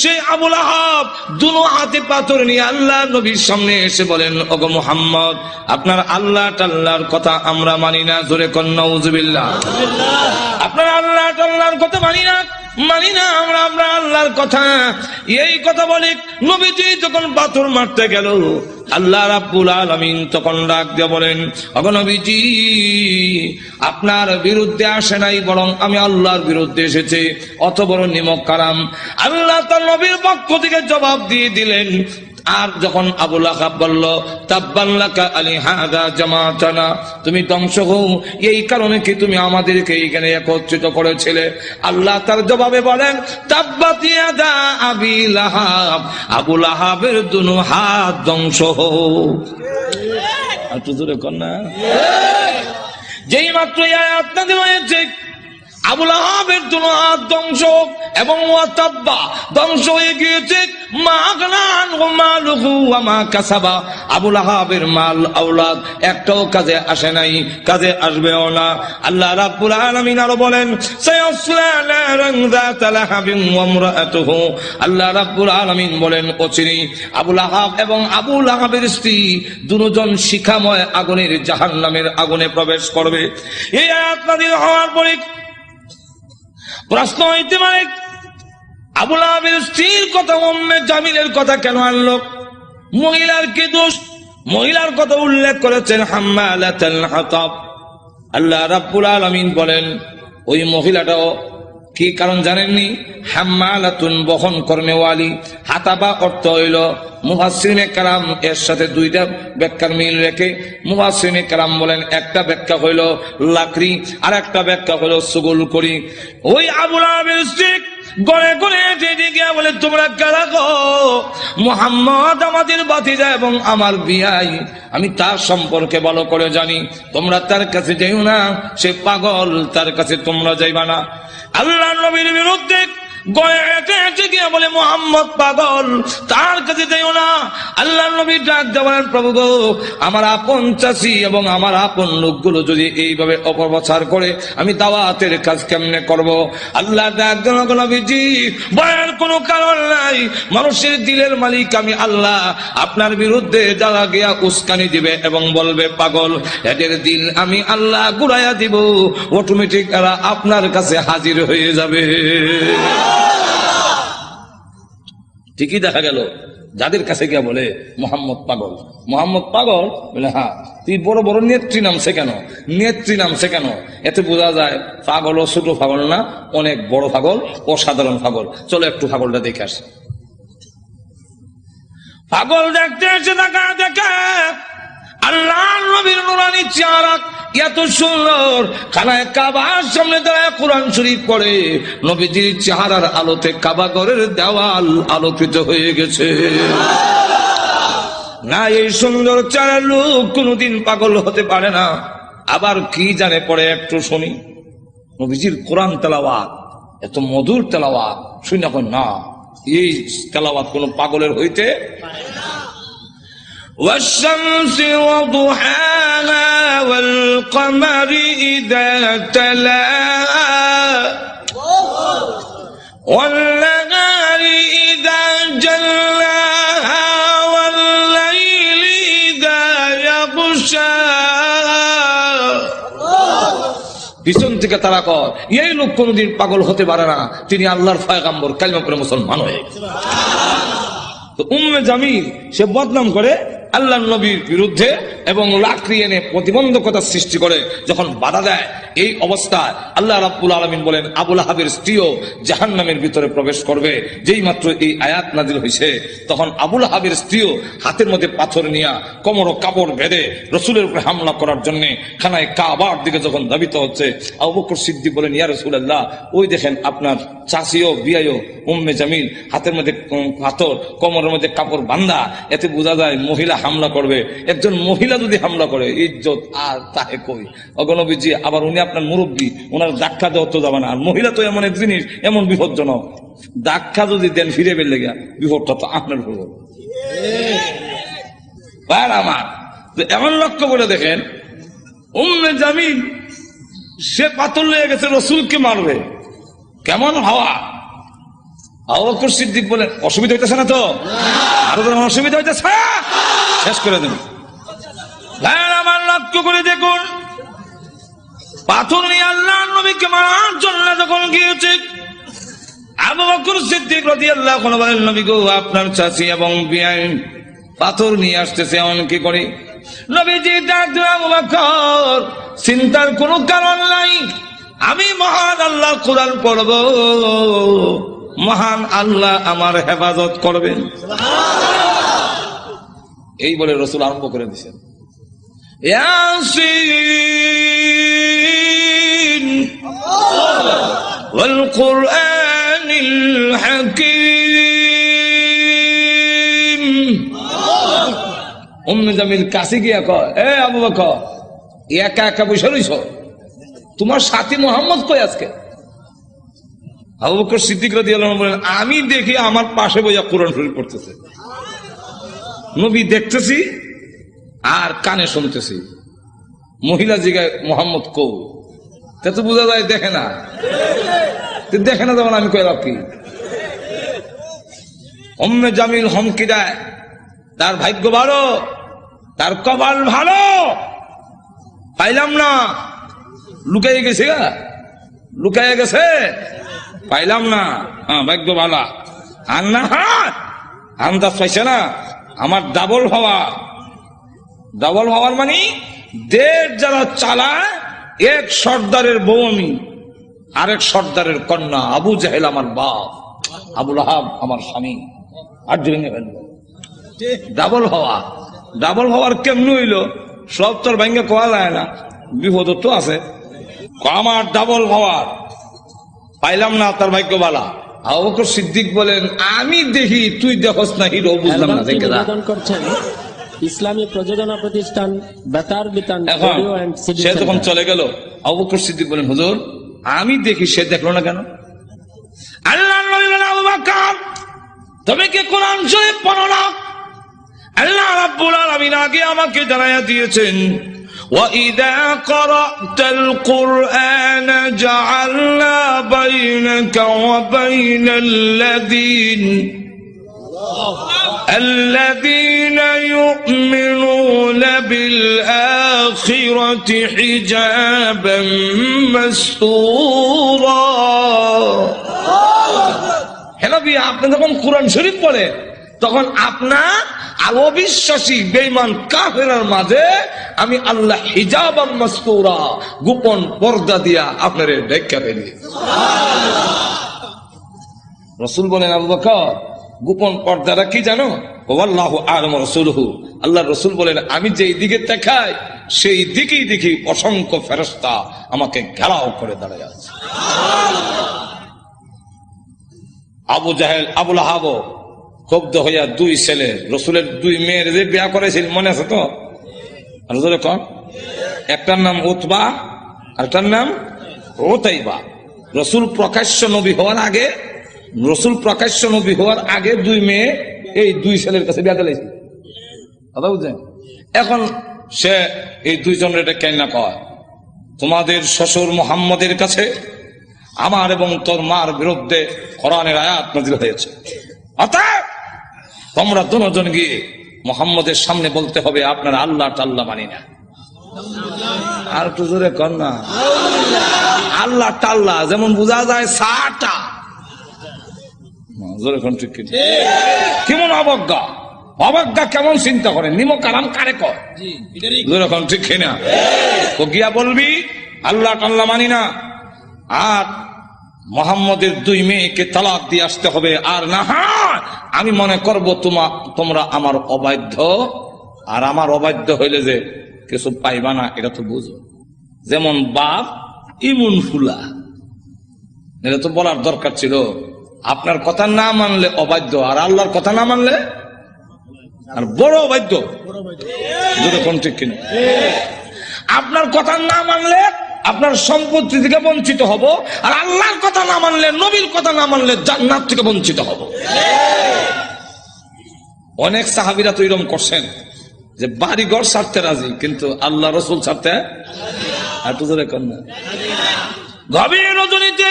সেই আবুল আহাব দুনো হাতে পাথর নিয়ে আল্লাহ নবীর সামনে এসে বলেন, ওগো মুহাম্মদ, আপনার আল্লাহ টাল্লাহর কথা আমরা মানি না। জোরে কোন নাউজুবিল্লাহ। আপনার আল্লাহ টাল্লাহর কথা মানি না আমরা আল্লাহর কথা। এই কথা বলে নবীজি যখন পাথর মারতে গেল, আল্লাহ রাব্বুল আলামিন তখন ডাক দিয়ে বলেন, ওগো নবীজি, আপনার বিরুদ্ধে আসে নাই, বরং আমি আল্লাহর বিরুদ্ধে এসেছে। অত বড় নিমক কারাম। আল্লাহ তার নবীর পক্ষ থেকে জবাব দিয়ে দিলেন। আর যখন আবু লাহাব বলল, তাব্বান লাকা আলিহাদা জামাতানা, তুমি ধ্বংস হও, এই কারণে কি তুমি আমাদেরকে এইখানে একত্রিত করেছিলে? আল্লাহ তার জবাবে বলেন, তাব্বাত ইয়াদা আবি লাহাব, আবু লাহাবের দুনো হাত ধ্বংস হোক। আর তো জোরে কর না। যেই মাত্র এই আয়াত নাযিল হয়েছে, আবু লাহাবের দুনো হাত ধ্বংস এবং ওয়াতাব্বা ধ্বংস হয়ে গিয়েছে। আবু লাহাবের মাল আওলাদ একটাও কাজে আসে নাই, কাজে আসবেও না। আল্লাহ রাব্বুল আলামিন আরো বলেন, সায়াসলা নারান যাতা লাহাবিন ওয়া ইমরাআতুহু, আল্লাহ রাব্বুল আলামিন বলেন, অচিরেই আবু লাহাব এবং আবু লাহাবের স্ত্রী দুজন শিখাময় আগুনের জাহান্নামের আগুনে প্রবেশ করবে। এই আয়াত নাযিল হওয়ার পরে প্রশ্ন হইতে পারে, আবু লাহাবের স্ত্রীর কথা উম্মে জামিলের কথা কেন আনলো? মহিলার কি দোষ? মহিলার কথা উল্লেখ করেছেন হাম্মালাতুল হাতাব। আল্লাহ রাব্বুল আলামিন বলেন, ওই মহিলাটাও কি কারণ জানেননি? হাম্মালাতুন, বহন কর্মেওয়ালি। হাতাবা অর্থ হইল, মুফাসসিরিনে কেরাম এর সাথে দুইটা ব্যাখ্যার মিল রেখে মুফাসসিরিনে কেরাম বলেন, একটা ব্যাখ্যা হইল লাকড়ি, আর একটা ব্যাখ্যা হইল সুগুল করি। ওই আবু লাহাবের স্ত্রী গড়ে গড়ে গিয়ে বলে, তোমরা কারা গো? মুহাম্মদ আমাদের ভাতিজা এবং আমার বিয়াই, আমি তার সম্পর্কে ভালো করে জানি, তোমরা তার কাছে যাইও না, সে পাগল, তার কাছে তোমরা যাইবা না। আল্লাহ নবীর বিরুদ্ধে গড়ে হেঁটে গিয়ে বলে, মুহাম্মদ পাগল, তার কাছে যাইও না। আল্লাহ নবী ডাক দেওয়ার, প্রভু গো, আমার আপন চাচি এবং আমার আপন লোকগুলো যদি এইভাবে অপপ্রচার করে, আমি দাওয়াতের কাজ কেমনে করব? আল্লাহ ডাক দেন, নবীজি, ভয়ের কোনো কারণ নাই, মানুষের দিলের মালিক আমি আল্লাহ। আপনার বিরুদ্ধে যারা গিয়া উস্কানি দিবে এবং বলবে পাগল, এদের দিল আমি আল্লাহ ঘুরাইয়া দিব, অটোমেটিক এরা আপনার কাছে হাজির হয়ে যাবে। ঠিকই দেখা গেল, যাদের কাছে গিয়া বলে মোহাম্মদ পাগল, মোহাম্মদ পাগল, বলে হ্যাঁ, তুই বড় বড় নেত্রী নামছে কেন? নেত্রী নামছে কেন? এতে বোঝা যায় পাগল ও ছোট পাগল না, অনেক বড় পাগল, অসাধারণ পাগল। চলো একটু পাগলটা দেখে আসি। পাগল দেখতে এসে দেখা দেখে আল্লাহ নবীর নুরানি চেহারা এত সুন্দর, খানায় কাবার সামনে দাঁড়ায় কোরআন শরীফ পড়ে, নবীজির চেহারার আলোতে কাবা ঘরের দেওয়াল আলোকিত হয়ে গেছে। না, এই সুন্দর চেহারার লোক কোনদিন পাগল হতে পারে না। আবার কি জানে পড়ে, একটু শুনি। নবীজির কোরআন তেলাওয়াত এত মধুর তেলাওয়াত, শুনি এখন না, এই তেলাওয়াত কোন পাগলের হইতে والشمس وضحاها والقمر إذا تلاها والنهار إذا جلاها والليل إذا يغشاها। পিছন থেকে তারা কর, এই লোক কোনদিন পাগল হতে পারে না, তিনি আল্লাহর পয়গম্বর, কালিমা পড়ে মুসলমান হয়ে গেছে। তো উম্মে জামিল সে বদনাম করে আল্লাহ নবীর বিরুদ্ধে এবং লাকড়ি এনে প্রতিবন্ধকতা সৃষ্টি করে। যখন বাধা দেয়, এই অবস্থায় আল্লাহ রাব্বুল আলামিন বলেন, আবু লাহাবের স্ত্রীও জাহান্নামের ভিতরে প্রবেশ করবে। যেই মাত্র এই আয়াত নাযিল হয়েছে, তখন আবু লাহাবের স্ত্রীও হাতের মধ্যে পাথর নিয়ে কোমর ও কাপড় বেঁধে রাসূলের উপরে হামলা করার জন্য খানায় কাবার দিকে যখন ধাবিত হচ্ছে, আবু বকর সিদ্দিক বলেন, ইয়া রাসূলুল্লাহ, ওই দেখেন আপনার চাচিও বিয়াইও উম্মে জামিল, হাতের মধ্যে পাথর, কোমরের মধ্যে কাপড় বান্ধা, এতে বোঝা যায় মহিলা হামলা করবে। একজন মহিলা যদি হামলা করে, ইজ্জত আর তাহে কই। অগণবীজি, আবার উনি আপনার মুরব্বী, ওনার ধাক্কা দেওয়া তো যাবে না। আর মহিলা তো এমন এক জিনিস, এমন বিপজ্জনক, ধাক্কা যদি দেন ফিরে বেলে গা, বিপদটা তো আপনার হলো। আমার এমন লক্ষ্য করে দেখেন, উম্মে জামিল সে পাথর লেগে গেছে, রসুলকে মারবে। কেমন হাওয়া! আবু বকর সিদ্দিক বলেন, অসুবিধা হইতেছে না তো? আরো যেন অসুবিধা হইতেছে, শেষ করে দেন। আমার লক্ষ্য করে দেখুন, পাথর নিয়ে আল্লাহ নবীকে মারার জন্য যখন গিয়েছে, আবু বকর সিদ্দিক রাদিয়াল্লাহু আনহু বলেন, নবী গো, আপনার চাচি এবং বিয়াই পাথর নিয়ে আসতেছে, এমন কি করে? নবীজি ডাক দিয়ে, আবু বকর, চিন্তার কোনো কারণ নাই, আমি মহান আল্লাহ কোরআন পড়ব, মহান আল্লাহ আমার হেফাজত করবেন। এই বলে রাসূল আরম্ভ করে দিয়েছেন, ইয়াসিন ওয়াল কুরআনিল হাকীম। উম্মে জামিল কাছে গিয়া কয়, এ আবু বকর, একা একা বসে রইছ, তোমার সাথী মোহাম্মদ কই আজকে? আবু বকর সিদ্দিক রাদিয়াল্লাহু আনহু বলেন, আমি দেখি আমার পাশে বইয়া কোরআন শরীফ পড়তেছে, নবী দেখতেছি আর কানে শুনতেছি। মহিলা জিগায়, মোহাম্মদ কৌ? তা তো বোঝা যায় দেখে না, দেখে না যেমন আমি কইলাম কি? উম্মে জামিল হুমকি দেয়, তার ভাগ্য ভালো, তার কপাল ভালো, পাইলাম না, লুকাইয়ে গেছে, লুকাইয়ে গেছে, পাইলাম না, হ্যাঁ ভাগ্য ভালো। আর না, আন্দাজ পাইছে না, আমার ডাবল হওয়া, ডাবল হওয়ার মানে দেশ যারা চালায়, এক সর্দারের বউ আমি, আরেক সর্দারের কন্যা। আবু জাহেল আমার বাপ, আবু লাহাব আমার স্বামী, আর ভেঙে ফেলব। ডাবল হওয়া, ডাবল হওয়ার কেমন হইল? সব তোর ভেঙে কোয়া যায় না, বিপদ তো আছে। আমার ডাবল হওয়ার পাইলাম না, তার ভাগ্য বালা। আবু বকর সিদ্দিক বলেন, আমি দেখি, তুই দেখোস না, হিরো বুঝলাম না। নিবেদন করছেন ইসলামী প্রযোজনা প্রতিষ্ঠান বেতার বিতান। সে যখন চলে গেল, আবু বকর সিদ্দিক বলেন, হুজুর আমি দেখি, সে দেখলো না কেন? আল্লাহ নবী বলেন, আবু বকর, তুমি কি কোরআন শরীফ পড়ো না? আল্লাহ রাব্বুল আলামিন আগে আমাকে জানাইয়া দিয়েছেন, وَإِذَا قَرَأْتَ الْقُرْآنَ جَعَلْنَا بَيْنَكَ وَبَيْنَ الَّذِينَ يُؤْمِنُونَ بِالْآخِرَةِ حِجَابًا مَسْتُورًا। হে নবী, আপনি যখন কোরআন শরীফ পড়েন, তখন আপনার আর অবিশ্বাসী বেঈমান কাফেরের মাঝে আমি আল্লাহ হিজাবাম মাসতুরা, গোপন পর্দা দিয়া আপনারে ঢাকা ফেলি। রাসূল বলেন, আবু বকর, গোপন পর্দাটা কি জানো? ওয়াল্লাহু আ'লামু রাসূলুহু, আল্লাহর রাসূল বলেন, আমি যেই দিকে তাকাই সেই দিকেই দেখি অসংখ্য ফেরেশতা আমাকে ঘেরাও করে দাঁড়ায় আছে। আবু জাহেল, আবু লাহাব ক্ষুব্ধ হইয়া দুই ছেলে, রসুলের দুই মেয়ের যে বিয়া করেছিল, মনে আছে তো? একটার নাম উতবা, আরেকটার নাম উতাইবা। রসুল প্রকাশ্য নবী হওয়ার আগে, রসুল প্রকাশ্য নবী হওয়ার আগে দুই মেয়ে এই দুই ছেলের কাছে বিয়া দিয়েছিল, কথা বুঝছেন? এখন সে এই দুইজনের এটা কেন না কয়, তোমাদের শ্বশুর মুহাম্মদের কাছে আমার এবং তোর মার বিরুদ্ধে কোরআনের আয়াত নাযিল হয়েছে, অতএব তোমরা দুজন গিয়ে মুহাম্মদের সামনে বলতে হবে, আপনারা আল্লাহ টাল্লাহ মানি না। আর একটু জোরে কর না, আল্লাহ টাল্লাহ যেমন বোঝা যায় সাটা, জোরে কোন ঠিক কেমন অবজ্ঞা, অবজ্ঞা কেমন চিন্তা করেন, নিমক আরাম কারে কয়, জোরে কোন ঠিক না? তো গিয়া বলবি আল্লাহ টাল্লাহ মানি না, আর মুহাম্মদের দুই মেয়েকে তালাক দিয়ে আসতে হবে, আর না আমি মনে করব তোমরা আমার অবাধ্য, আর আমার অবাধ্য হইলে যে কিছু পাইবা না, এটা তো বুঝো। যেমন বাপ ইমুন ফুলা, এটা তো বলার দরকার ছিল, আপনার কথা না মানলে অবাধ্য, আর আল্লাহর কথা না মানলে আর বড় অবাধ্য, যেরকম ঠিক কিনা? আপনার কথা না মানলে আপনার সম্পত্তি থেকে বঞ্চিত হব, আর আল্লাহর কথা না মানলে, নবীর কথা না মানলে জান্নাত থেকে বঞ্চিত হব। অনেক সাহাবীরা তো এরকম করছেন যে বাড়ি ঘর ছাড়তে রাজি, কিন্তু আল্লাহ রসুল ছাড়তে গভীর রজনীতে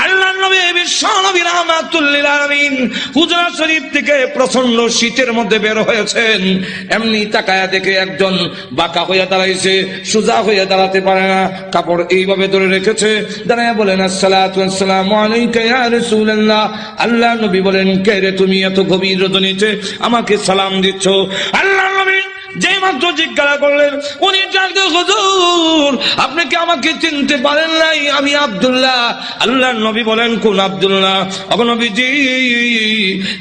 আল্লাহর নবী বিশ্ব নবী রাহমাতুল লিল আলামিন হুজরা শরীফ থেকে প্রচন্ড শীতের মধ্যে বের হয়েছেন। এমনি তাকায়া দেখে একজন বাঁকা হয়ে দাঁড়াইছে, সোজা হয়ে দাঁড়াতে পারে না, কাপড় এইভাবে ধরে রেখেছে। দাঁড়ায় বলেন আসসালাতু ওয়াসসালামু আলাইকা ইয়া রাসূলুল্লাহ। আল্লাহর নবী বলেন, কে রে তুমি এত গভীর রজনীতে আমাকে সালাম দিচ্ছ? আল্লাহর নবী যেই মাত্র জিজ্ঞাসা করলেন, উনি ডাকতে, হুজুর আপনি কি আমাকে চিনতে পারেন নাই? আমি আব্দুল্লাহ। আল্লাহর নবী বলেন, কোন আব্দুল্লাহ? নবীজি,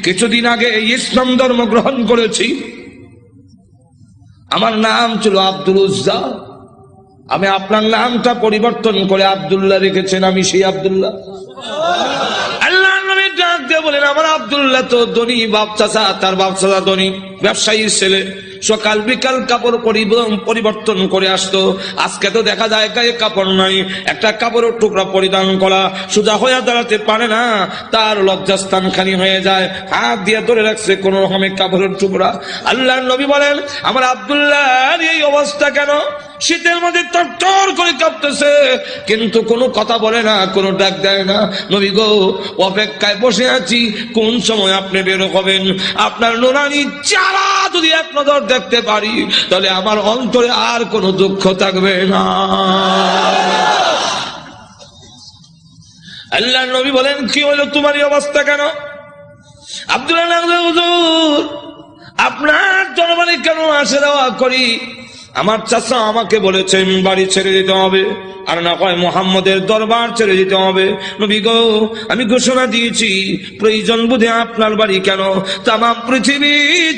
কিছুদিন আগে ইসলাম ধর্ম গ্রহণ করেছি, আমার নাম ছিল আব্দুল উজ্জা, আমি আপনার নামটা পরিবর্তন করে আব্দুল্লাহ রেখেছেন, আমি সেই আব্দুল্লাহ। আল্লাহ নবী ডাক দিয়ে বলেন, আমার আব্দুল্লাহ তো ধনী বাপ চাচা, তার বাপ চাচা ধনী ব্যবসায়ীর ছেলে, সকাল বিকাল কাপড় পরিবর্তন করে আসতো। আজকে তো দেখা যায় গায়ে কাপড় নাই, একটা কাপড়ের টুকরা পরিধান করা, সোজা হয়ে দাঁড়াতে পারে না, তার লজ্জাস্থান খানি হয়ে যায়, হাত দিয়ে ধরে রাখছে কোন রকমের কাপড়ের টুকরা। আল্লাহর নবী বলেন, আমার আব্দুল্লাহর এই অবস্থা কেন? শীতের মধ্যে টর করে কাঁপতেছে, কিন্তু কোনো কথা বলে না, কোনো ডাক দেয় না। নবী গো, অপেক্ষায় বসে আছি, কোন সময় আপনি বের হবেন? আপনার নুরানি চারা যদি এক নজর দেখতে পারি, তাহলে আমার অন্তরে আর কোনো দুঃখ থাকবে না। আল্লাহর নবী বলেন, কি হলো তোমার এই অবস্থা কেন? আব্দুল্লাহ, হুজুর আপনার দরবারে কেন আসা যাওয়া করি? আমার চাচা আমাকে বলেছেন বাড়ি ছেড়ে দিতে হবে, আর না হয় মুহাম্মদের দরবার ছেড়ে দিতে হবে। নবী গো, আমি ঘোষণা দিয়েছি, প্রয়োজন বুঝে আপনার বাড়ি কেন তাম পৃথিবী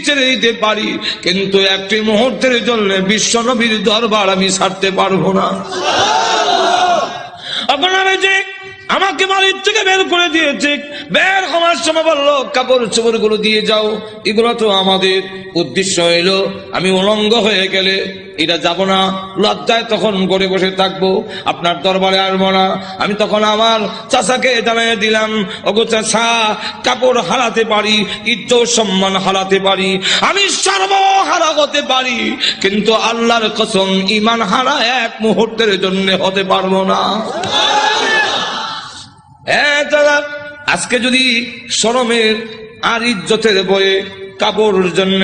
ছেড়ে দিতে পারি, কিন্তু একটি মুহূর্তের জন্য বিশ্ব নবীর দরবার আমি ছাড়তে পারবো না। আপনারা যে আমাকে বাড়ির থেকে বের করে দিয়েছে, বের হওয়ার সময় বললো কাপড় চোপড় গুলো দিয়ে যাও, এগুলো তো আমাদের। উদ্দেশ্য হইল আমি উলঙ্গ হয়ে গেলে এটা যাব না, লজ্জায় তখন করে বসে থাকবো, আপনার দরবারে আসবো না। আমি তখন আমার চাচাকে জানিয়ে দিলাম, ওগো চাচা, কাপড় হারাতে পারি, ইজ্জত সম্মান হারাতে পারি, আমি সর্বহারা হতে পারি, কিন্তু আল্লাহর কসম ঈমান হারা এক মুহূর্তের জন্য হতে পারবো না। দাদা, আজকে যদি শরমের আর ইজ্জতের বয়ে কাপড়ের জন্য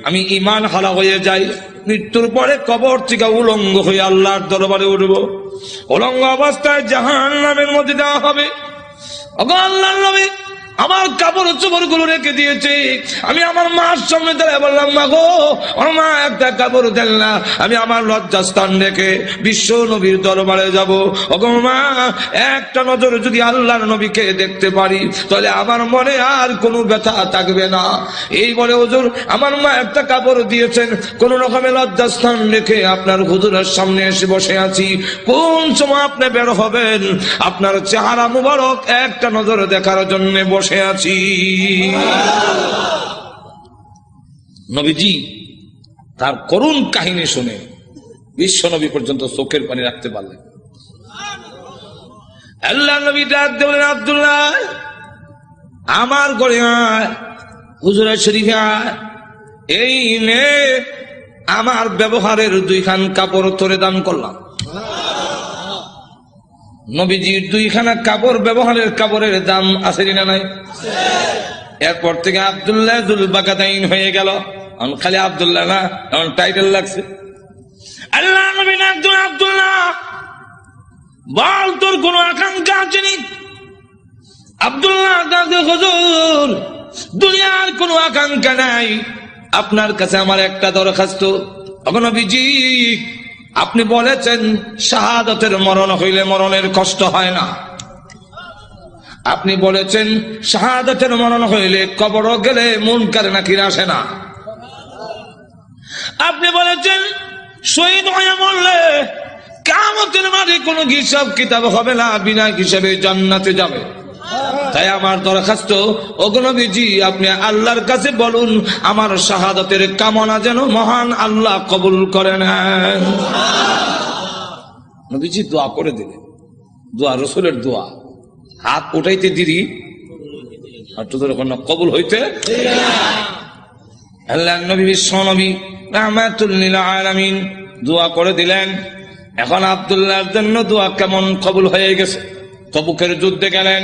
আমি ঈমান হারা হয়ে যাই, মৃত্যুর পরে কবর থেকে উলঙ্গ হয়ে আল্লাহর দরবারে উঠবো, উলঙ্গ অবস্থায় জাহান্নামের মধ্যে দেওয়া হবে। আল্লাহর নবী আমার কাপড় চোপড় গুলো রেখে দিয়েছে, আমি আমার মার সামনে দাঁড়িয়ে বললাম, মা গো, আমার মা একটা কাপড় দেন না, আমি আমার লজ্জাস্থান রেখে বিশ্ব নবীর দরবারে যাব। ওগো মা, একটা নজর যদি আল্লাহর নবীকে দেখতে পারি, তাহলে আমার মনে আর কোনো ব্যথা থাকবে না। এই বলে হুজুর আমার মা একটা কাপড় দিয়েছেন, কোন রকমে লজ্জাস্থান রেখে আপনার হুজুরের সামনে এসে বসে আছি। কোন সময় আপনি বের হবেন, আপনার চেহারা মুবারক একটা নজর দেখার জন্য বসে আছি। নবীজি তার করুণ কাহিনী শুনে বিশ্ব নবী পর্যন্ত চোখের পানি রাখতে পারলেন। আল্লাহ নবী ডাক দেবেন, আব্দুল্লাহ আমার ঘরে আয়, হুজুরের শরীফে আয়, এই নে আমার ব্যবহারের 2 খান কাপড় তোরে দান করলাম। নবীজির 2 খানা কাপড়, ব্যবহারের কাপড়ের দাম আছে না নাই? এরপর থেকে আব্দুল্লাহ যুল বাকাতাইন হয়ে গেল, খালি আব্দুল্লাহ না, এমন টাইটেল লাগছে। আল্লাহ নবী একজন, আব্দুল্লাহ বল তোর কোন আকাঙ্ক্ষা আছে নি? আব্দুল্লাহ হুজুর দুনিয়ার কোনো আকাঙ্ক্ষা নাই, আপনার কাছে আমার একটা দরখাস্ত। নবীজি আপনি বলেছেন শাহাদাতের মরণ হইলে মরণের কষ্ট হয় না, আপনি বলেছেন শাহাদাতের মরণ হইলে কবর গেলে মুনকার নাকির আসে না, আপনি বলেছেন শহীদ হয়ে মরলে কিয়ামতের মাঠে কোনো হিসাব কিতাব হবে না, বিনা হিসাবে জান্নাতে যাবে। তাই আমার দরখাস্ত, ওগো নবীজি আপনি আল্লাহর কাছে বলুন আমার শাহাদাতের কামনা যেন মহান আল্লাহ কবুল করে নেন। নবীজি দোয়া করে দিলেন, দোয়া রাসূলের দোয়া, হাত উঠাইতে দেরি আর তো কবুল হইতে। আল্লাহর নবী বিশ্ব নবী রাহমাতুল লিল আলামিন দোয়া করে দিলেন। এখন আব্দুল্লাহর জন্য দোয়া কেমন কবুল হয়ে গেছে। তবুকের যুদ্ধে গেলেন,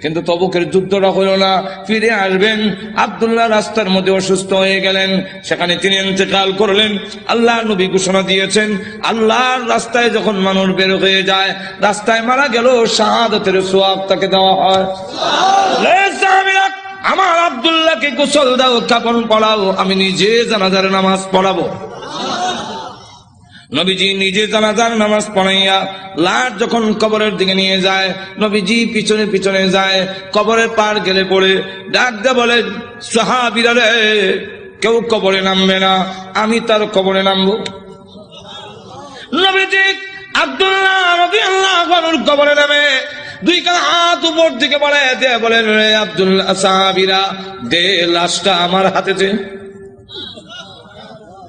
কিন্তু তবুকের যুদ্ধটা হলো না। ফিরে আসবেন, আব্দুল্লাহ রাস্তার মধ্যে অসুস্থ হয়ে গেলেন, সেখানে তিনি ইন্তেকাল করলেন। আল্লাহ নবী ঘোষণা দিয়েছেন, আল্লাহর রাস্তায় যখন মানুষ বের হয়ে যায়, রাস্তায় মারা গেল, শাহাদাতের সওয়াব তাকে দেওয়া হয়। আমার আব্দুল্লাহকে গোসল দাও, কাফন পরাও, আমি নিজে জানাজার নামাজ পড়াবো। নবীজি নিজে জানাজার নামাজ পড়াইয়া লাশ যখন কবরের দিকে নিয়ে যায়, নবীজি পিছনে পিছনে যায়, কবরের পার গেলে পড়ে ডাক দিয়ে বলে, সাহাবীরা রে, কেউ কবরে নামবে না, আমি তার কবরে নামবো। নবীজি আব্দুল্লাহ রাদিয়াল্লাহু আনহুর কবরে নামে দুই কান হাত উপর দিকে বাড়ায় দিয়ে বলেন, রে আব্দুল্লাহ, সাহাবীরা দে লাশটা আমার হাতে দে।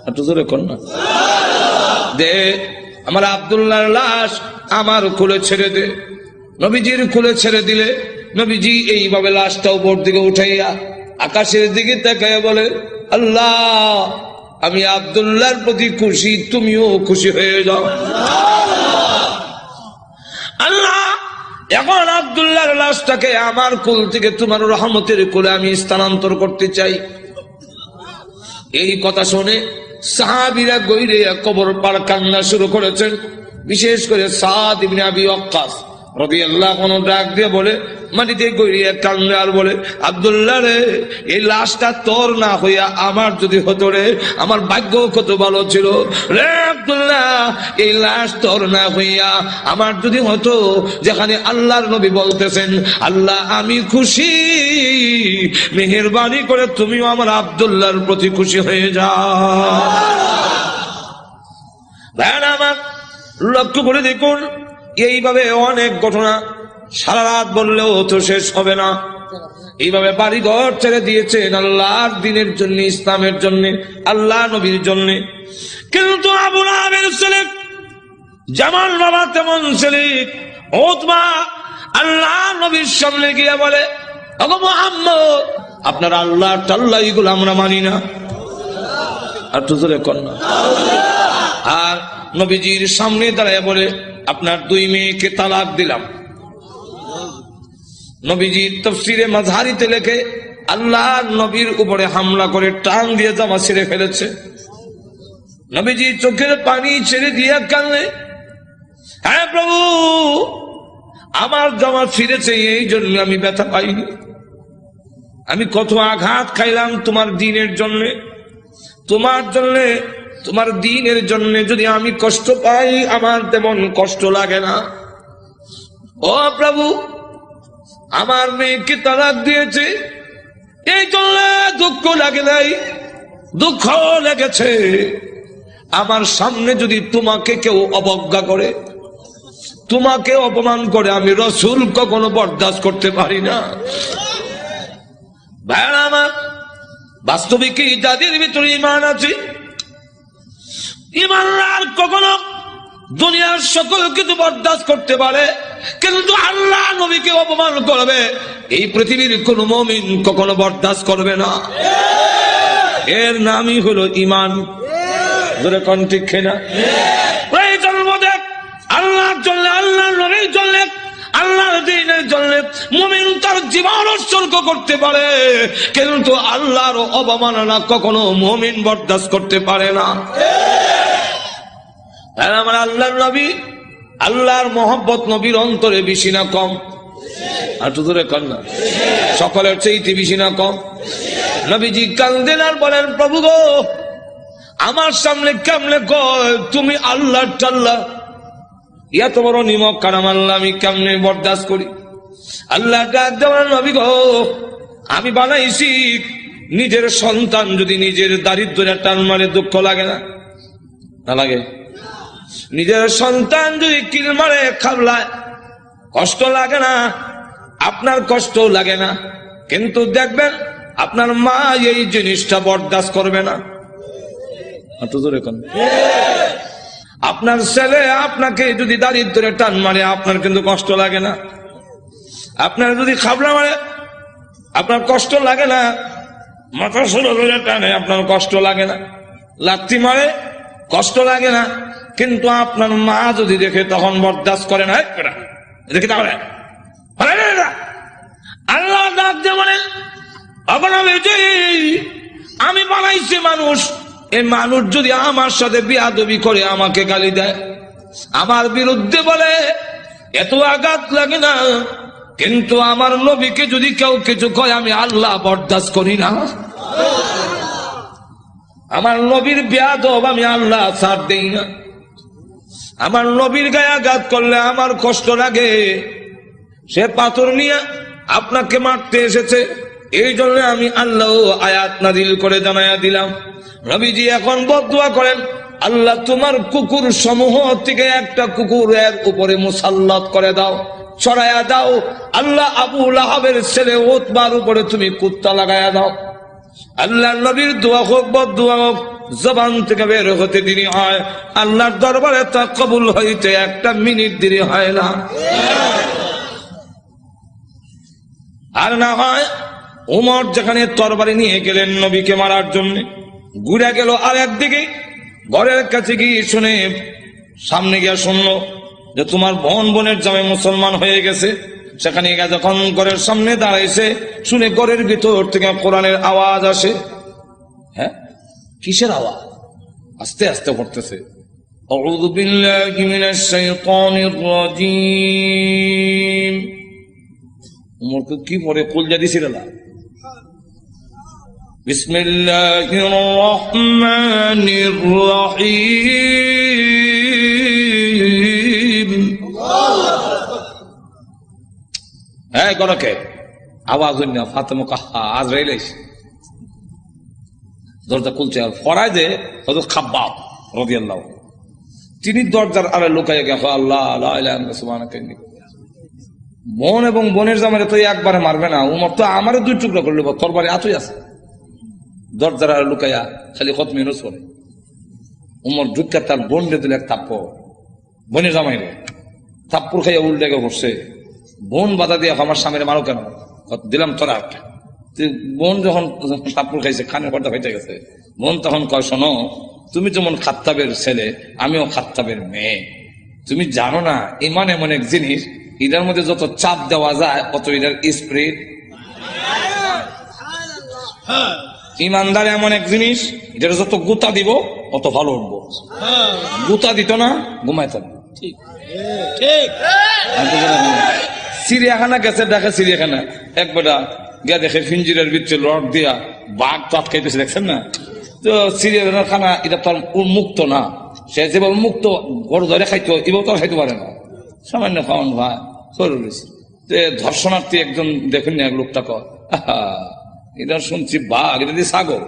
একটু জোরে কর না, দে আমার আব্দুল্লাহর লাশ আমার কোলে ছেড়ে দে। নবীজির কোলে ছেড়ে দিলে নবীজি এইভাবে লাশটা উপর দিকে উঠাইয়া আকাশের দিকে তাকাইয়া বলে, আল্লাহ, আমি আব্দুল্লাহর প্রতি খুশি, তুমিও খুশি হয়ে যাও। আল্লাহ, এখন আব্দুল্লাহর লাশটাকে আমার কোল থেকে তোমার রহমতের কোলে আমি স্থানান্তর করতে চাই। এই কথা শুনে সাহাবীরা গইরে কবর পার কান্না শুরু করেছেন। বিশেষ করে সাদ ইবনে আবি ওয়াক্কাস রাদিয়াল্লাহু আনহু ডাক দিয়ে বলে, মাটিতে গইরে কান্না আর বলে, আব্দুল্লাহ রে, এই লাশটা তোর না হইয়া আমার যদি হতো রে, আমার ভাগ্য কত ভালো ছিল রে আব্দুল্লাহ, এই লাশ তোর না হইয়া আমার যদি হতো, যেখানে আল্লাহর নবী বলতেছেন, আল্লাহ আমি খুশি, মেহেরবানি করে তুমিও আমার আব্দুল্লাহর প্রতি খুশি হয়ে যাও। আমার লক্ষ্য করে দেখুন, এইভাবে অনেক ঘটনা সারা রাত বললেও তো শেষ হবে না। এইভাবে বাড়ি ঘর ছেড়ে দিয়েছেন আল্লাহর দ্বীনের জন্য, ইসলামের জন্য, আল্লাহ নবীর জন্য। কিন্তু আবু লাহাবের ছেলে যেমন বাবা তেমন ছেলে উতবা আল্লাহ নবীর সামনে গিয়ে বলে, ওগো মুহাম্মদ, আপনার আল্লাহ টাল্লাহ এগুলো আমরা মানি না। আর তো জোরে কর না। আর নবীজির সামনে দাঁড়ায় বলে, আপনার দুই মেয়েকে তালাক দিলাম। নবীজি তাফসীরে মাযহারিতে লেখে, আল্লাহ নবীর উপরে হামলা করে টান দিয়ে জামা ছিঁড়ে ফেলেছে। নবীজি চোখের পানি ছেড়ে দিয়ে কাঁদলে, হ্যাঁ প্রভু, আমার জামা ছিঁড়েছে, এই জন্য আমি ব্যথা পাইনি। আমি কত আঘাত খাইলাম তোমার দ্বীনের জন্য, তোমার জন্য, তোমার দ্বীনের জন্য যদি আমি কষ্ট পাই, আমার তেমন কষ্ট লাগে না। ও প্রভু, আমার মেয়েকে তালাক দিয়েছে, এই জন্য দুঃখ লাগে নাই, দুঃখ লেগেছে। আমার সামনে যদি তোমাকে কেউ অবজ্ঞা করে, তোমাকে অপমান করে, আমি রাসূল কখনো বরদাস্ত করতে পারি না। ভাইরা আমার, বাস্তবিক যাদের ভিতরে ঈমান আছে, ঈমানদার কখনো দুনিয়ার সকল কিছু বরদাস্ত করতে পারে, কিন্তু আল্লাহ নবীকে অপমান করবে, এই পৃথিবীর কোন মুমিন কখনো বরদাস্ত করবে না। এর নামই হলো ঈমান। ধরে কোন ঠিক না? প্রয়োজন বোধে আল্লাহর জন্য, আল্লাহর নবীর জন্য, আল্লাহর দ্বীনের জন্য মুমিন তার জীবন উৎসর্গ করতে পারে, কিন্তু আল্লাহর অবমাননা কখনো মুমিন বরদাস্ত করতে পারে না। আমার আল্লাহর নবী, আল্লাহর মহব্বত নবীর অন্তরে বেশি না কম? আর তো ধরে কর না, সকলের চাইতে বেশি না কম? নবীজি কান্দেন আর বলেন, প্রভু গো, আমার সামনে কেমনে কয় তুমি আল্লাহ টাল্লাহ, এত বড় নিমক কারাম আল্লাহ আমি কেমনে বরদাস্ত করি? আল্লাহ ডাক দেওয়ার, নবী গো, আমি বানাইছি, নিজের সন্তান যদি নিজের দারিদ্র্যে টান মারে দুঃখ লাগে না? না লাগে? নিজের সন্তান যদি কিল মারে, খাবলায়, কষ্ট লাগে না? আপনার কষ্ট লাগে না, কিন্তু দেখবেন আপনার মা এই জিনিসটা বরদাস্ত করবে না। আপনার ছেলে আপনাকে যদি দারিদ্র্যে টান মারে, আপনার কিন্তু কষ্ট লাগে না? আপনার যদি খাবলা মারে, আপনার কষ্ট লাগে না? মাথা সরো টানে, আপনার কষ্ট লাগে না? লাথি মারে, কষ্ট লাগে না? কিন্তু আপনার মা যদি দেখে, তখন বরদাস্ত করে না, দেখে তাহলে আল্লাহ ডাক দিয়ে বলেন, আমি বানাইছি মানুষ, এই মানুষ যদি আমার সাথে বিয়াদবি করে, আমাকে গালি দেয়, আমার বিরুদ্ধে বলে, এত আঘাত লাগে না, কিন্তু আমার নবীকে যদি কেউ কিছু কয়, আমি আল্লাহ বরদাস্ত করি না। আমার নবীর বিয়াদব আমি আল্লাহ ছাড় দেই না। আমার নবীর গায়ে আঘাত করলে আমার কষ্ট লাগে। সে পাথর নিয়ে আপনাকে মারতে এসেছে, এই জন্য আমি আল্লাহ আয়াত নাযিল করে জানাইয়া দিলাম। নবীজি এখন বদদুয়া করেন, আল্লাহ তোমার কুকুর সমূহ থেকে একটা কুকুরের উপরে মুসাল্লাত করে দাও, ছড়াইয়া দাও। আল্লাহ আবু লাহাবের ছেলে উতবার উপরে তুমি কুত্তা লাগাইয়া দাও। আল্লাহ নবীর দোয়া হোক বদদুয়া হোক, জবান থেকে বের হতে দেরি হয়, আল্লাহর দরবারে তা কবুল হইতে একটা মিনিট দেরি হয় না। আর না হয় উমর যেখানে তরবারি নিয়ে গেলেন নবীকে মারার জন্য, ঘুরে গেল আর একদিকে, ঘরের কাছে গিয়ে শুনে, সামনে গিয়ে শুনলো যে তোমার বোনের জামাই মুসলমান হয়ে গেছে। সেখানে গিয়ে যখন ঘরের সামনে দাঁড়াইছে, শুনে ঘরের ভিতর থেকে কোরআনের আওয়াজ আসে। হ্যাঁ, কিসের আওয়াজ? আস্তে আস্তে পড়তেছে, আউযু বিল্লাহি মিনাশ শাইতানির রাজীম। উমরকে কি পড়ে কলজা দিছিল না। বিসমিল্লাহির রহমানির রহিম। হ্যাঁ, গরকে আওয়াজ হইনা ফাতেমা কাহা আজরাইল আইছে, দরজা খুলছে। আর ফরায় যে হযরত খাব্বাব রাদিয়াল্লাহু, তিনি দরজার আড়ে লুকাইয়া গেছে, আল্লাহ লা ইলাহা ইল্লাল্লাহ সুবহানাকা ইন্নী। বোন এবং বোনের জামাইরে তো একবারে মারবে না, উমর তো আমারও দুই টুকরা করলে তরবারি আতই আছে। দরজার আড়ে লুকাইয়া খালি খতমে নুস করে। উমর ঢুকা তার বোনরে দিল এক থাপ্পড়, বোনের জামাইরে থাপ্পড় খাইয়া উল্টে গিয়ে বসছে। বোন বাধা দিয়ে, আমার স্বামীরে মারো কেন? দিলাম তোরা। বোন যখন থাপ্পড় খাইছে, খানের পর্দা ফেটে গেছে। বোন তখন কয়, শোনো, তুমি যেমন খাত্তাবের ছেলে, আমিও খাত্তাবের মেয়ে। তুমি জানো না ইমান এমন এক জিনিস, এটার মধ্যে যত চাপ দেওয়া যায় অত এটার স্প্রিট। ইমানদার এমন এক জিনিস, এটার যত গুতা দিব অত ভালো উঠবো। গুতা দিত না, ঘুমাইতাম। চিড়িয়াখানা গেছে, দেখে চিড়িয়াখানা একবারটা গিয়া দেখে ফিঞ্জিরের ভিতরে রড দিয়া বাঘ টাট খাইতেছে, দেখছেন না? তো চিড়িয়াখানা এটা তো উন্মুক্ত না, সে যেভাবে মুক্ত গরু ধরে খাইতো এভাবে তো খাইতে পারে না, সামান্য খাওয়ান ভাই শরীর রয়েছে। ধর্ষণার্থী একজন দেখেন না, এক লোকটা কয়, এটা শুনছি বাঘ, এটা দিয়ে ছাগল।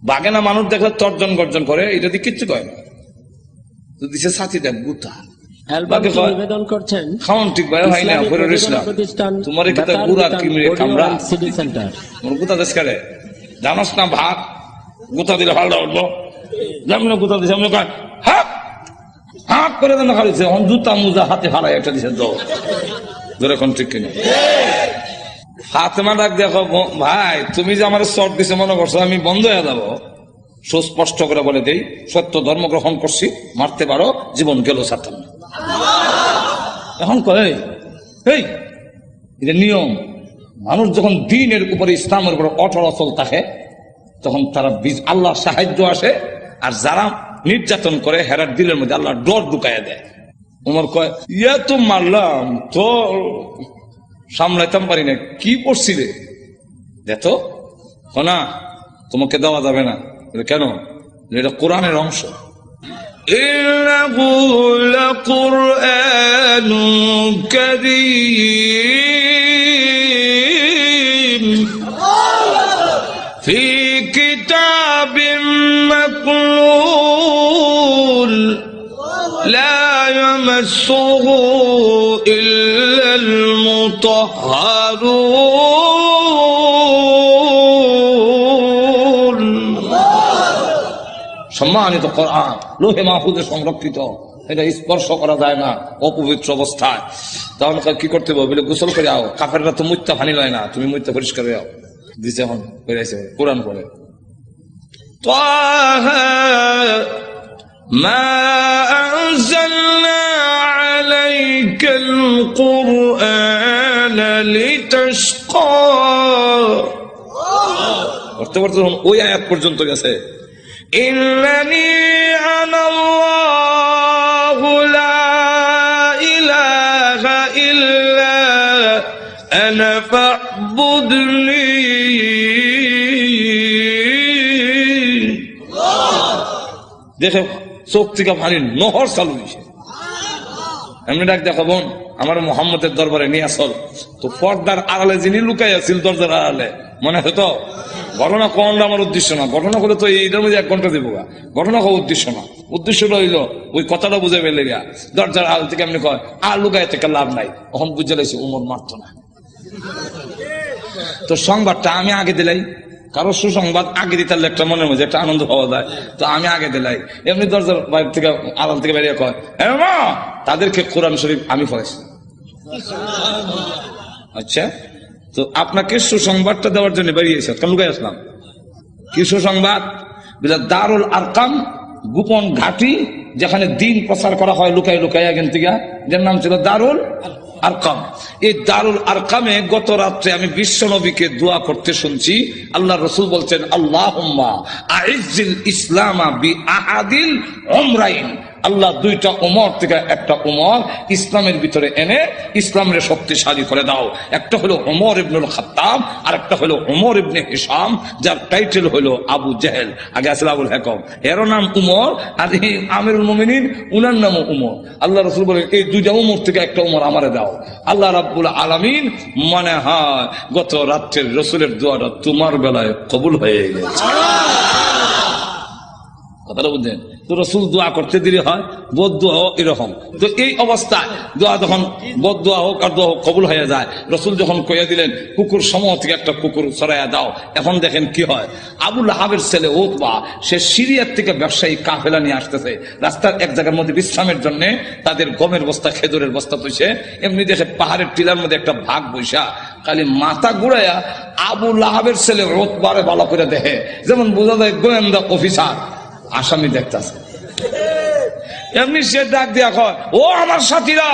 বাঘে না মানুষ দেখলে তর্জন গর্জন করে, এটা দিয়ে কিচ্ছু কয় না। তো দিছে সাথী দেখ গুতা নিবেদন করছেন খাওয়ান ঠিক ভাই হয় না, প্রতিষ্ঠান তোমার একটা গুড়া কিমড়ে কামড়া সিটি সেন্টার মোর গুতা দেশ করে জানাস না, ভাত গুতা দিলে ভালো উঠবো। যেমন গুতা দিছে আমি কয় হাক হাক করে দেন, খালিছে জুতা মুজা হাতে হারাই একটা দিছে ধরে কোন ঠিক কিনা। ফাতেমা ডাক দেখো, ভাই তুমি যে আমার শর্ট দিছে মনে করছো আমি বন্ধ হয়ে যাবো? সুস্পষ্ট করে বলে দেই, সত্য ধর্ম গ্রহণ করছি, মারতে পারো, জীবন গেল ছাড়তাম না। এখন কয় এই এটা নিয়ম, মানুষ যখন দিনের উপরে ইসলামের উপরে অটল অচল থাকে তখন তারা আল্লাহর সাহায্য আসে, আর যারা নির্যাতন করে হেরার দিলের মধ্যে আল্লাহ ডর ঢুকাইয়া দেয়। উমর কয় ইয়া তো মারলাম তো সামলাইতাম পারি না, কি পড়ছিলে দেখ না, তোমাকে দেওয়া যাবে না। কেন? এটা কোরআনের অংশ। ইন্নাহু লাকুরআনুন কারীম ফি কিতাবিম মাকনুন লা ইয়ামাসসুহু ইল্লাল মুতাহহারুন। সম্মানিত কোরআন লোহে মাহফুজে সংরক্ষিত, এটা স্পর্শ করা যায় না অপবিত্র অবস্থায়। তাহলে কি করতে হবে? বলে গোসল করে আও, কাফেররা তো মুত্তা ফানি লয় না, তুমি মুত্তা পরিষ্কার হয়ে আও। দিছে এখন বেড়াইছে কোরআন পড়ে, তাহা মা আনজালনা আলাইকাল কুরআন করতে করতে ওই আয়াত পর্যন্ত গেছে, ইন্নানি আনাল্লাহু লা ইলাহা ইল্লা আনা ফা'বুদনি। দেখে চোখ থেকে পানি নহর চালু হয়েছে। এমনি ডাক দেখো বোন, আমার মোহাম্মদের দরবারে নিয়ে আসল। তো পর্দার আড়ালে যিনি লুকাই আছিল দরজার আড়ালে, মনে হয় তো ঘটনা কোনটা আমার উদ্দেশ্য না, ঘটনা করে তো এইটার মধ্যে 1 ঘন্টা দেবো, ঘটনা কোন উদ্দেশ্য না। উদ্দেশ্য রইল ওই কথাটা বুঝে পেলে গা দরজার আড়াল থেকে এমনি কয় আর লুকাই থেকে লাভ নাই। তখন বুঝে লাইছে উমর মারতো না। তো সংবাদটা আমি আগে দিলাই, কারো সুসংবাদ আগে দিতে একটা মনের মধ্যে একটা আনন্দ পাওয়া যায়, তো আমি আগে দিলাই। এমনি দরজার বাইরে থেকে আড়াল থেকে বেরিয়ে কয় মা, তাদেরকে কোরআন শরীফ আমি পড়াইছি। আচ্ছা, তো আপনাকে সুসংবাদটা দেওয়ার জন্য বেরিয়েছে, লুকাই আসলাম। কি সুসংবাদ? দারুল আরকাম গোপন ঘাঁটি, যেখানে দিন প্রচার করা হয় লুকাই লুকাই আগের থেকে, যার নাম ছিল দারুল আরকাম। এই দারুল আরকামে গত রাত্রে আমি বিশ্ব নবীকে দোয়া করতে শুনছি। আল্লাহ রসুল বলছেন, আল্লাহুম্মা আইজ্জিল ইসলামা বি আহাদিল উমরাইন। আল্লাহ 2টা উমর থেকে একটা উমর ইসলামের ভিতরে এনে ইসলামের শক্তিশালী করে দাও। একটা হলো উমর ইবনুল খাত্তাব, আর একটা হলো উমর ইবনে হিশাম, যার টাইটেল হলো আবু জেহেল। আগে আসলে আবুল হাকাম, এরও নাম উমর, আর এই আমিরুল মুমিনিন উনার নামও উমর। আল্লাহ রসুল বলেন, এই 2টা উমর থেকে একটা উমর আমারে দাও। আল্লাহ রাব্বুল আলামিন মনে হয় গত রাত্রের রসুলের দোয়াটা তোমার বেলায় কবুল হয়ে গেছে। কথাটা বুঝলেন? তো রসুল দোয়া করতে দেরি হয়, বদ দোয়া হোক এরকম। তো এই অবস্থায় দোয়া যখন বদ দোয়া হোক আর দোয়া হোক কবুল হয়ে যায়, রসুল যখন কইয়া দিলেন কুকুর সমূহ থেকে একটা কুকুর ছড়াইয়া দাও, এখন দেখেন কি হয়। আবুল আহাবের ছেলে উতবা, সে সিরিয়ার থেকে ব্যবসায়ী কাফেলা নিয়ে আসতেছে। রাস্তার এক জায়গার মধ্যে বিশ্রামের জন্য তাদের গমের বস্তা, খেজুরের বস্তা তৈছে। এমনি দেখে পাহাড়ের টিলার মধ্যে একটা ভাগ বৈশা, খালি মাথা ঘুরাইয়া আবুল আহাবের ছেলে উতবারে ভালো করে দেখে, যেমন বোঝা যায় গোয়েন্দা অফিসার আসামি দেখতেছে। এমনি সে ডাক দিয়া কয়, ও আমার সাথীরা,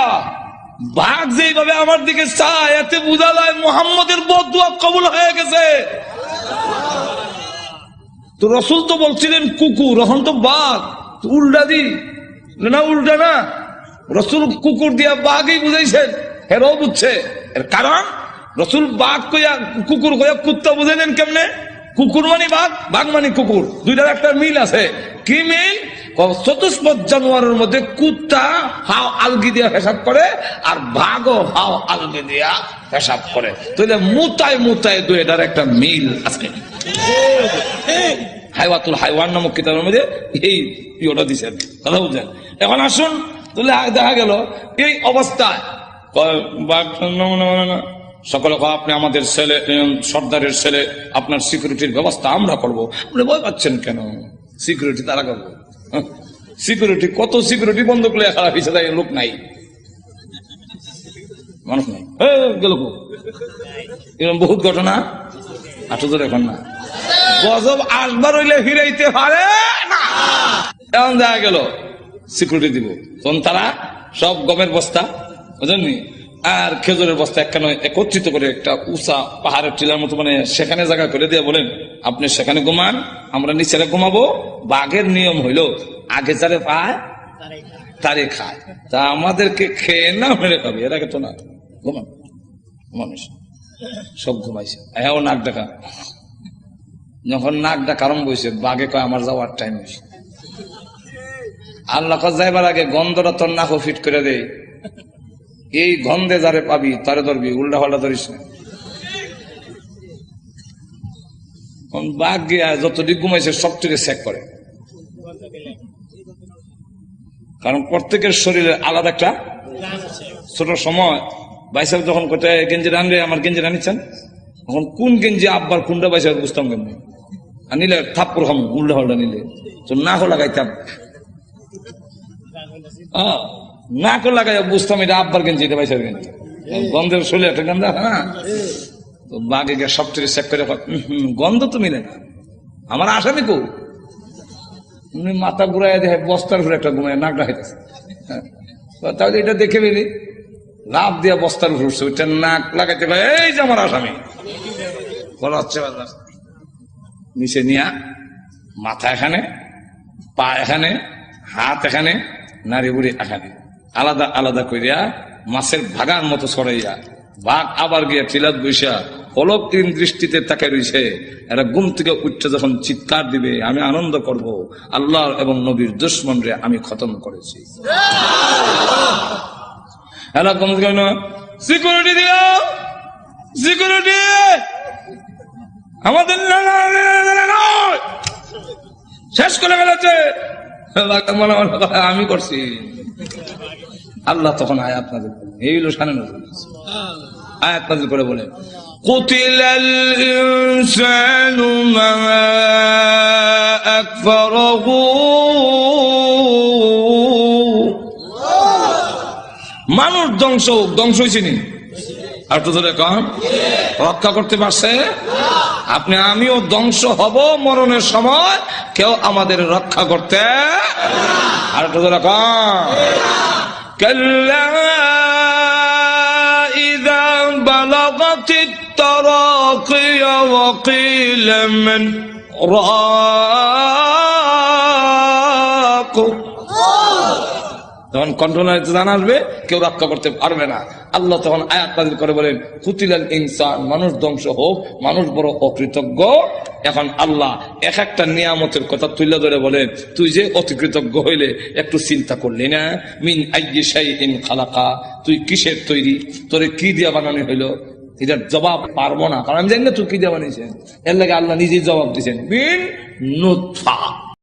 বাঘ যেইভাবে আমার দিকে চায় এতে বোঝা যায় মুহাম্মদের বদদুয়া কবুল হয়ে গেছে। তো রসুল তো বলছিলেন কুকুর, এখন তো বাঘ, উল্টা দি না, উল্টা না, রসুল কুকুর দিয়া বাঘই বুঝাইছেন। হেরাও বুঝছে, এর কারণ রসুল বাঘ কইয়া কুকুর কইয়া কুত্তা বুঝাইলেন কেমনে? কুকুর মানে বাঘ, বাঘ মানে কুকুর, 2টার একটা মিল আছে। কি মিল? চতুষ্পদ জানোয়ারের মধ্যে কুত্তা হাও আলগি দিয়া পেশাব করে, আর বাঘও হাও আলগি দিয়া পেশাব করে। তাহলে মুতায় মুতায় 2টার একটা মিল আছে। হাইওয়াতুল হাইওয়ান নামক কিতাবের মধ্যে এই ইয়েটা দিচ্ছেন, কথা বুঝছেন? এখন আসুন, তাহলে দেখা গেল এই অবস্থায় বাঘ না, সকলে আপনি আমাদের ছেলে, সর্দারের ছেলে, আপনার সিকিউরিটির ব্যবস্থা আমরা করবো। আপনি ভয় পাচ্ছেন কেন? সিকিউরিটি তারা করবো। সিকিউরিটি কত সিকিউরিটি বন্ধ করলে খারাপ হিসেবে লোক নাই, মানুষ নাই, গেল এরকম বহুত ঘটনা। আঠুদের এখন না, গজব আসবার হইলে ফিরাইতে পারে না। এমন দেখা গেল সিকিউরিটি দিব, তখন তারা সব গমের বস্তা বুঝলেননি আর খেজুরের বস্তা একত্রিত করে একটা উঁচা পাহাড়ের টিলার মতো মানে সেখানে জায়গা করে দিয়ে বলেন, আপনি সেখানে ঘুমান, আমরা নিচে ঘুমাবো। বাঘের নিয়ম হইল আগে যারে পায় তারে খায়, তা আমাদেরকে খেয়ে না মেরে খাবে, এর আগে তো না। ঘুমান মানুষ সব ঘুমাইছে, হ্যাঁ নাক ডাকা। যখন নাক ডাকা আরম্ভ হয়েছে, বাঘে কয় আমার যাওয়ার টাইম হয়েছে। আল্লাহ যাইবার আগে গন্ধটা তোর নাকও ফিট করে দেয়, এই গন্ধে যারে পাবি তারে ধরবি, উল্টা পাল্টা ধরিস না। বাঘ গিয়া যতটুকু ঘুমাইছে সবটুকু চেক করে, কারণ প্রত্যেকের শরীরে আলাদা একটা ছোট সময়। বাইসাব যখন কোথায় গেঞ্জি রানবে, আমার গেঞ্জি রানিচ্ছেন, তখন কোন গেঞ্জি আব্বার কোনটা বাইসাব বুঝতাম কেমন, আর নিলে থাপ্পর খাম উল্টা পাল্টা নিলে তো নাকও লাগাইতাম, নাকও লাগাই বুঝতাম এটা আব্বার গেঞ্জি, এটা বাইসার গেঞ্জি, গন্ধের শরীরে একটা গন্ধ। হ্যাঁ, তো বাঘে গিয়ে সবচেয়ে চেক করে গন্ধ তো মিলে না, আমার আসামি কো মাথা ঘুরাই দেখে বস্তার ঘুরে একটা ঘুমায় নাকটা হইতেছে। তাহলে এটা দেখে ফেলি, লাভ দিয়া বস্তার উঠছে, ওইটা নাক লাগাইতে পারে, এই যে আমার আসামি বলা হচ্ছে। নিচে নিয়া মাথা এখানে, পা এখানে, হাত এখানে, নারী বুড়ি এখানে, আলাদা আলাদা করিয়া মাছের ভাগার মতো ছড়াইয়া বাঘ আবার গিয়া টিলাত বৈশা অলক্ষীন দৃষ্টিতে তাকে রয়েছে। এরা ঘুম থেকে উঠতে যখন চিৎকার দিবে, আমি আনন্দ করব, আল্লাহ এবং নবীর দুশমন রে আমি খতম করেছি। এরা ঘুম থেকে সিকিউরিটি দিও, সিকিউরিটি আমাদের শেষ করে ফেলেছে, আমি করছি। আল্লাহ তখন আয়াত নাযিল করলেন, এই হলো শানে নজরুল। আয়াত নাযিল করে বলে, কুতিলাল ইনসানু মা আকফারহু, মানুষ ধ্বংস হয়েছে নি, আর তো ধরে কন রক্ষা করতে পারছে? আপনি আমিও ধ্বংস হব মরণের সময়, কেউ আমাদের রক্ষা করতে, আর তো ধরে কন কাল্লা ইযা বালাগাতিত তারাকিয়া ওয়া কিলা মান রাক, তখন কন্ট্রোলার জানা আসবে, কেউ রক্ষা করতে পারবে না। আল্লাহ তখন আয়াত নাযিল করে বলেন, কুতিলাল ইনসান, মানুষ ধ্বংস হোক, মানুষ বড় অকৃতজ্ঞ। এখন আল্লাহ এক একটা নিয়ামতের কথা তুলে ধরে বলেন, তুই যে অতিকৃতজ্ঞ হইলে একটু চিন্তা করলি না? মিন আইয়ি শাইইন খালাকা, তুই কিসের তৈরি, তোরে কি দিয়া বানানো হইলো? এটার জবাব পারবো না, কারণ আমি জানি না তুই কি দিয়া বানিয়েছেন। এর লাগে আল্লাহ নিজেই জবাব দিয়েছেন, মিন নুতফা।